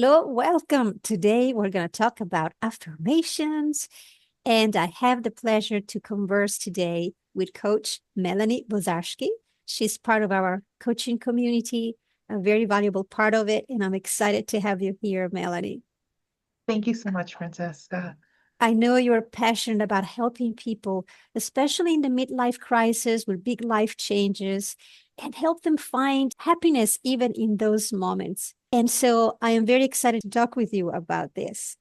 Hello, welcome. Today we're going to talk about affirmations, and I have the pleasure to converse today with Coach Melanie Bozarski. She's part of our coaching community, a very valuable part of it, and I'm excited to have you here, Melanie. Thank you so much, Francesca. I know you're passionate about helping people, especially in the midlife crisis with big life changes, and help them find happiness even in those moments. And so I am very excited to talk with you about this.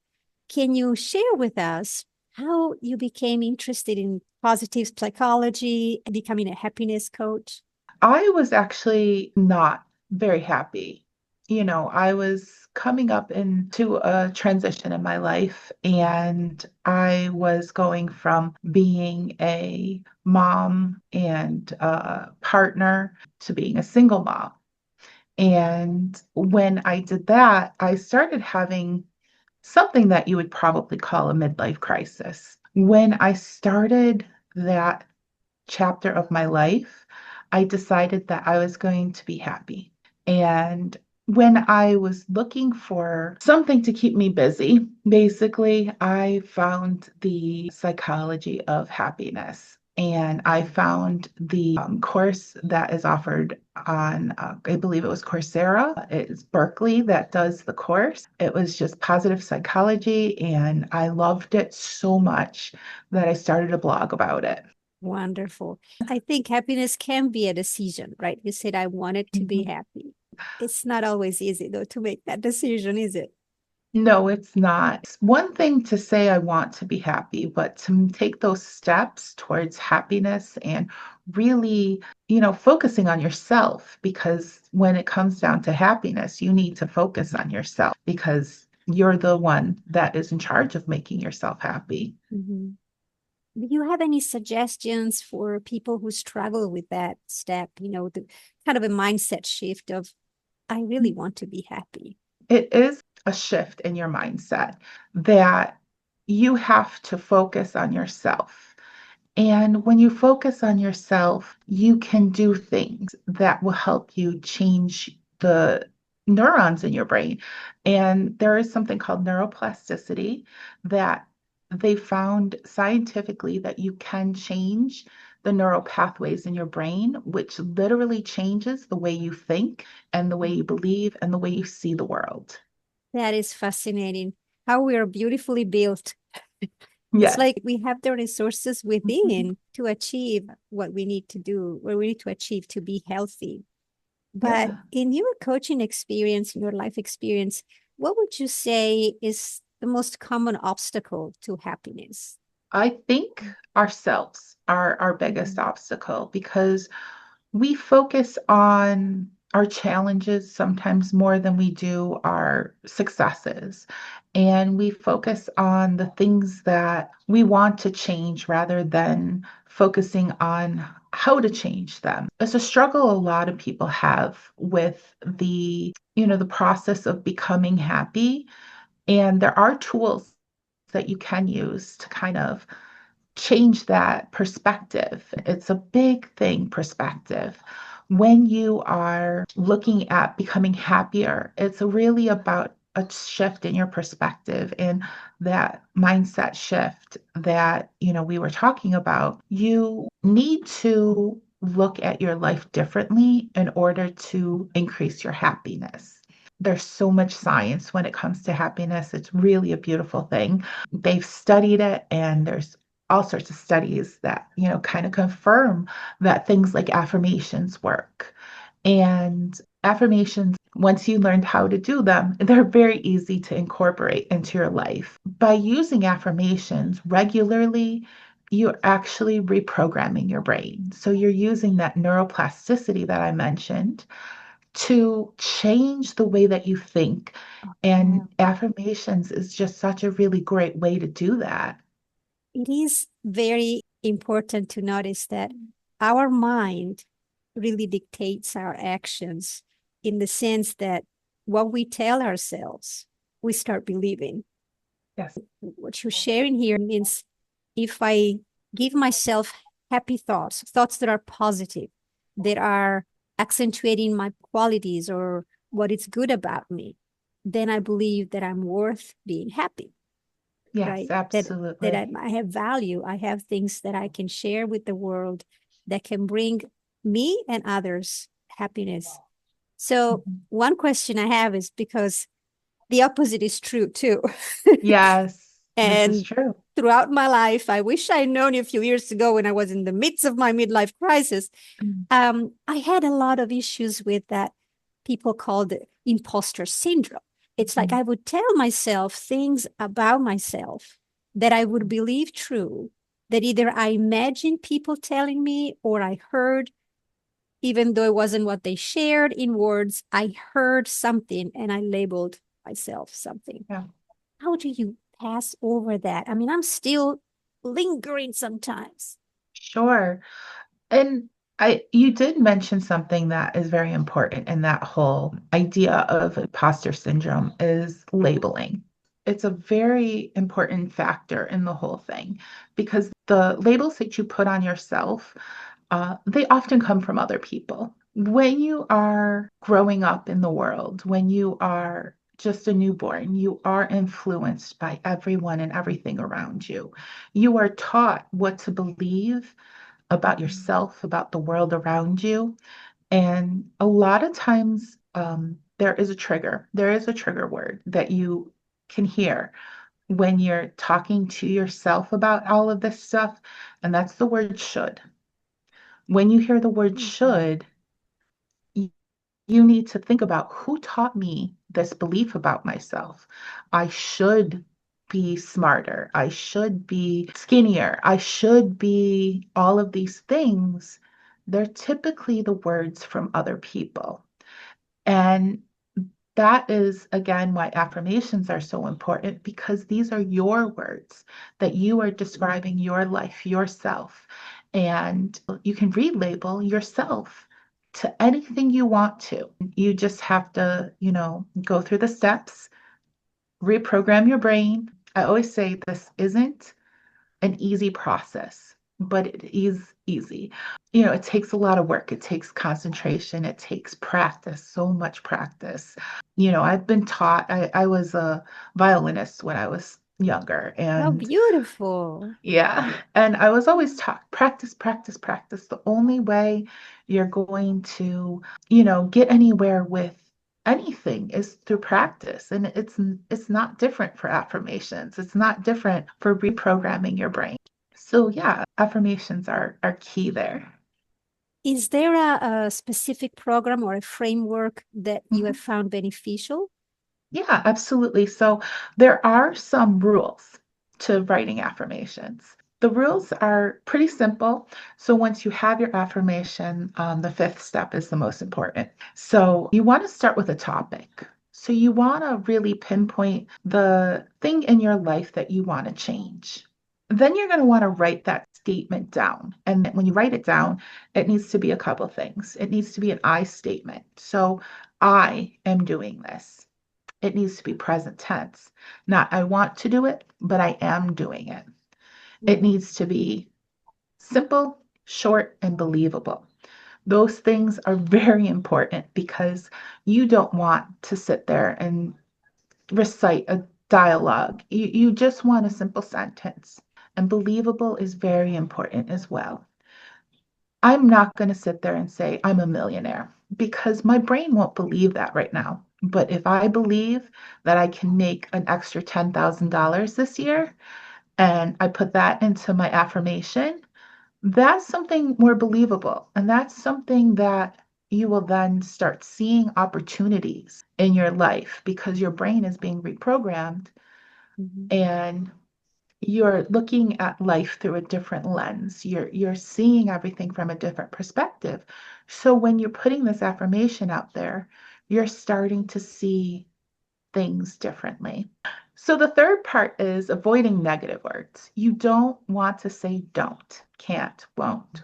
Can you share with us how you became interested in positive psychology and becoming a happiness coach? I was actually not very happy. I was coming up into a transition in my life, and I was going from being a mom and a partner to being a single mom. And when I did that, I started having something that you would probably call a midlife crisis. When I started that chapter of my life, I decided that I was going to be happy. And when I was looking for something to keep me busy, basically, I found the psychology of happiness. And I found the course that is offered on, I believe it was Coursera. It's Berkeley that does the course. It was just positive psychology, and I loved it so much that I started a blog about it. Wonderful. I think happiness can be a decision, right? You said, I wanted to be Mhm. happy. It's not always easy, though, to make that decision, is it? No, it's not. It's one thing to say I want to be happy, but to take those steps towards happiness and really, focusing on yourself, because when it comes down to happiness, you need to focus on yourself because you're the one that is in charge of making yourself happy. Mhm. Do you have any suggestions for people who struggle with that step, the kind of a mindset shift of, I really want to be happy? It is a shift in your mindset that you have to focus on yourself. And when you focus on yourself, you can do things that will help you change the neurons in your brain. And there is something called neuroplasticity that they found scientifically that you can change the neural pathways in your brain, which literally changes the way you think and the way you believe and the way you see the world. That is fascinating. How we are beautifully built. It's Yes. like we have the resources within to achieve what we need to do, what we need to achieve to be healthy. But Yeah. in your coaching experience, in your life experience, what would you say is the most common obstacle to happiness? I think ourselves are our biggest Mhm. obstacle because we focus on our challenges sometimes more than we do our successes. And we focus on the things that we want to change rather than focusing on how to change them. It's a struggle a lot of people have with the process of becoming happy. And there are tools that you can use to kind of change that perspective. It's a big thing, perspective. When you are looking at becoming happier, it's really about a shift in your perspective and that mindset shift that, we were talking about. You need to look at your life differently in order to increase your happiness. There's so much science when it comes to happiness. It's really a beautiful thing. They've studied it, and there's all sorts of studies that, kind of confirm that things like affirmations work. And affirmations, once you learned how to do them, they're very easy to incorporate into your life. By using affirmations regularly, you're actually reprogramming your brain. So you're using that neuroplasticity that I mentioned to change the way that you think. Yeah. And affirmations is just such a really great way to do that. It is very important to notice that our mind really dictates our actions in the sense that what we tell ourselves, we start believing. Yes. What you're sharing here means if I give myself happy thoughts, thoughts that are positive, that are accentuating my qualities or what is good about me, then I believe that I'm worth being happy, Yes, right? That absolutely. I have value. I have things that I can share with the world that can bring me and others happiness. So Mhm. one question I have is because the opposite is true too. Yes, this is And true. throughout my life, I wish I'd known you a few years ago when I was in the midst of my midlife crisis. Mm. I had a lot of issues with that people call the imposter syndrome. It's like Mhm. I would tell myself things about myself that I would believe true, that either I imagined people telling me or I heard, even though it wasn't what they shared in words. I heard something and I labeled myself something. Yeah, How do you pass over that? I mean, I'm still lingering sometimes. sure. And you did mention something that is very important in that whole idea of imposter syndrome is labeling. It's a very important factor in the whole thing because the labels that you put on yourself, they often come from other people. When you are growing up in the world, when you are just a newborn, you are influenced by everyone and everything around you. You are taught what to believe about yourself, about the world around you. And a lot of times, there is a trigger. There is a trigger word that you can hear when you're talking to yourself about all of this stuff, and that's the word should. When you hear the word should, y- you need to think about who taught me this belief about myself. I should be smarter. I should be skinnier. I should be all of these things. They're typically the words from other people. And that is, again, why affirmations are so important because these are your words that you are describing your life, yourself. And you can relabel yourself to anything you want to. You just have to, go through the steps, reprogram your brain. I always say this isn't an easy process, but it is easy. It takes a lot of work. It takes concentration. It takes practice, so much practice. I've been taught, I was a violinist when I was younger, How and beautiful. yeah, and I was always taught practice, practice, practice. The only way you're going to, get anywhere with anything is through practice. And it's not different for affirmations. It's not different for reprogramming your brain. So yeah, affirmations are key there. Is there a specific program or a framework that you have Mhm. found beneficial? Yeah, absolutely. So there are some rules to writing affirmations. The rules are pretty simple. So once you have your affirmation, the fifth step is the most important. So you want to start with a topic. So you want to really pinpoint the thing in your life that you want to change. Then you're going to want to write that statement down. And when you write it down, it needs to be a couple things. It needs to be an I statement. So I am doing this. It needs to be present tense. Not I want to do it, but I am doing it. It Mhm. needs to be simple, short, and believable. Those things are very important because you don't want to sit there and recite a dialogue. You just want a simple sentence. And believable is very important as well. I'm not going to sit there and say I'm a millionaire because my brain won't believe that right now. But if I believe that I can make an extra $10,000 this year and I put that into my affirmation, that's something more believable. And that's something that you will then start seeing opportunities in your life because your brain is being reprogrammed Mhm. and you're looking at life through a different lens. You're seeing everything from a different perspective. So when you're putting this affirmation out there, you're starting to see things differently. So the third part is avoiding negative words. You don't want to say don't, can't, won't.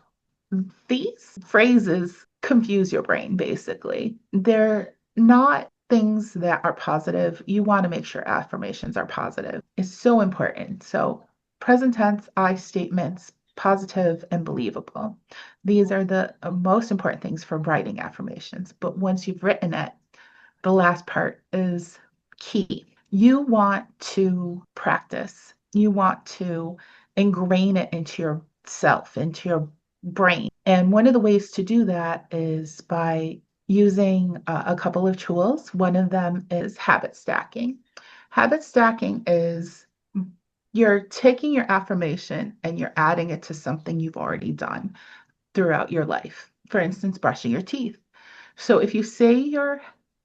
These phrases confuse your brain, basically. They're not things that are positive. You want to make sure affirmations are positive. It's so important. So, present tense, I statements, positive and believable. These are the most important things for writing affirmations. But once you've written it, the last part is key. You want to practice, you want to ingrain it into yourself, into your brain. And one of the ways to do that is by using a couple of tools. One of them is habit stacking. Habit stacking is you're taking your affirmation and you're adding it to something you've already done throughout your life. For instance, brushing your teeth. So if you say your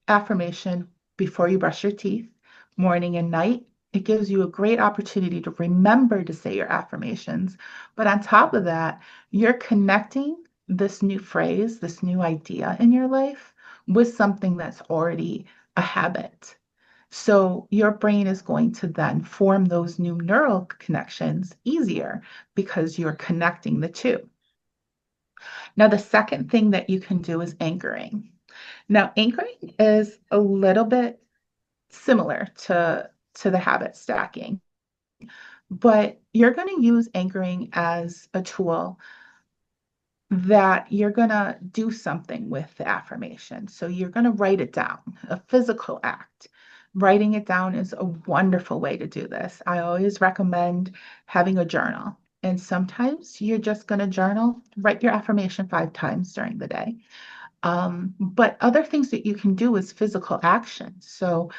affirmation before you brush your teeth, morning and night, it gives you a great opportunity to remember to say your affirmations. But on top of that, you're connecting this new phrase, this new idea in your life with something that's already a habit. So your brain is going to then form those new neural connections easier because you're connecting the two. Now, the second thing that you can do is anchoring. Now, anchoring is a little bit similar to the habit stacking, but you're going to use anchoring as a tool that you're going to do something with the affirmation. So you're going to write it down, a physical act. Writing it down is a wonderful way to do this. I always recommend having a journal. And sometimes you're just going to journal, write your affirmation 5 times during the day. But other things that you can do is physical action. So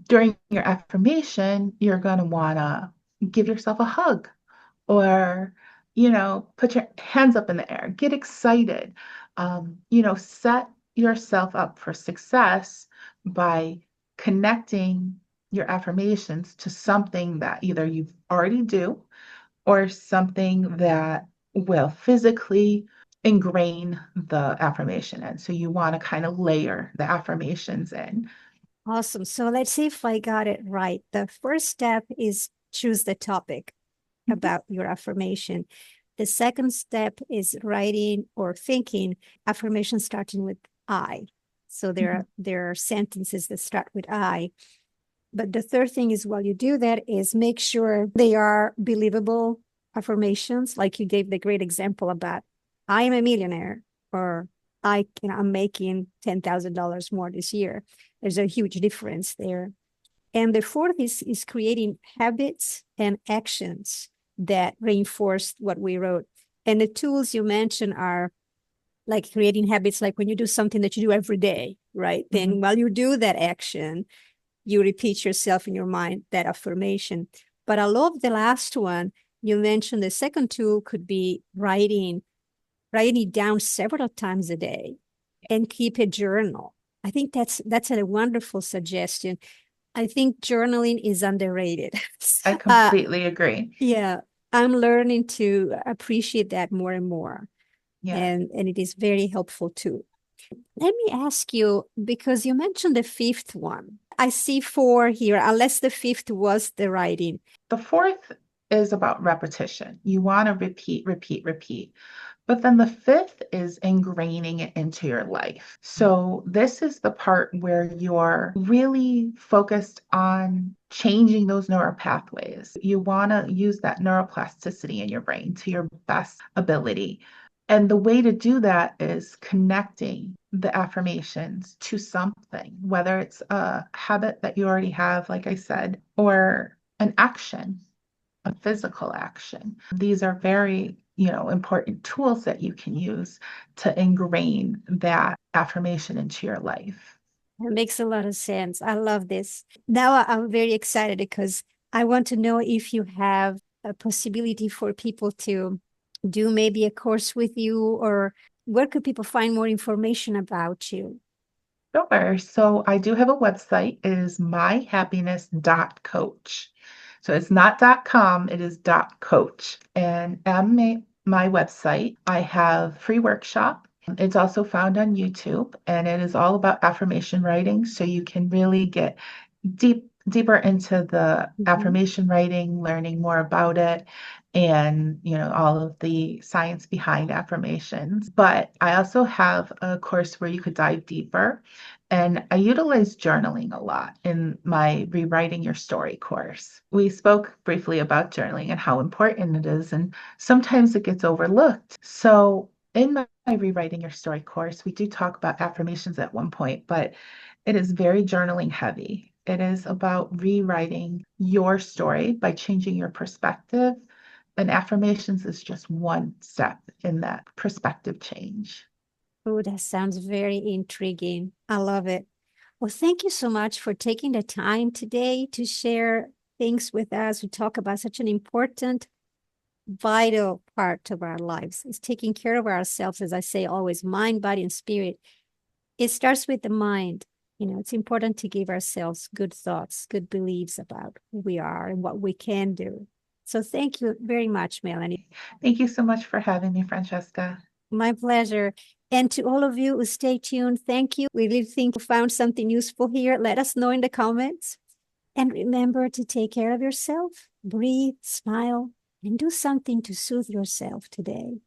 during your affirmation, you're going to want to give yourself a hug or, put your hands up in the air, get excited, set yourself up for success by connecting your affirmations to something that either you already do or something that will physically ingrain the affirmation in. So you want to kind of layer the affirmations in. Awesome. So let's see if I got it right. The first step is choose the topic Mhm, about your affirmation. The second step is writing or thinking affirmation starting with I. So mhm. there are sentences that start with I. But the third thing is while you do that is make sure they are believable affirmations. Like you gave the great example about I am a millionaire or I'm making $10,000 more this year. There's a huge difference there. And the fourth is creating habits and actions that reinforce what we wrote. And the tools you mentioned are like creating habits, like when you do something that you do every day, right? Mhm. Then while you do that action, you repeat yourself in your mind that affirmation. But I love the last one. You mentioned the second tool could be writing it down several times a day and keep a journal. I think that's a wonderful suggestion. I think journaling is underrated. I uh, completely agree. yeah, I'm learning to appreciate that more and more, Yeah. and it is very helpful too. Let me ask you, because you mentioned the fifth one. I see four here, unless the fifth was the writing. The fourth is about repetition. You want to repeat, repeat, repeat. But then the fifth is ingraining it into your life. So this is the part where you're really focused on changing those neural pathways. You want to use that neuroplasticity in your brain to your best ability. And the way to do that is connecting the affirmations to something, whether it's a habit that you already have, like I said, or an action, a physical action. These are very, important tools that you can use to ingrain that affirmation into your life. It makes a lot of sense. I love this. Now I'm very excited because I want to know if you have a possibility for people to do maybe a course with you, or where could people find more information about you? Sure. So I do have a website. It is myhappiness.coach. So it's not .com, it is .coach. And on my website, I have free workshop. It's also found on YouTube, and it is all about affirmation writing. So you can really get deeper into the Mhm. affirmation writing, learning more about it, and all of the science behind affirmations. But I also have a course where you could dive deeper, and I utilize journaling a lot in my Rewriting Your Story course. We spoke briefly about journaling and how important it is, and sometimes it gets overlooked. So in my Rewriting Your Story course, we do talk about affirmations at one point, but it is very journaling heavy. It is about rewriting your story by changing your perspective. And affirmations is just one step in that perspective change. Oh, that sounds very intriguing. I love it. Well, thank you so much for taking the time today to share things with us. We talk about such an important, vital part of our lives. It's taking care of ourselves, as I say always, mind, body, and spirit. It starts with the mind. It's important to give ourselves good thoughts, good beliefs about who we are and what we can do. So thank you very much, Melanie. Thank you so much for having me, Francesca. My pleasure. And to all of you who stay tuned, thank you. We really think you found something useful here. Let us know in the comments. And remember to take care of yourself, breathe, smile, and do something to soothe yourself today.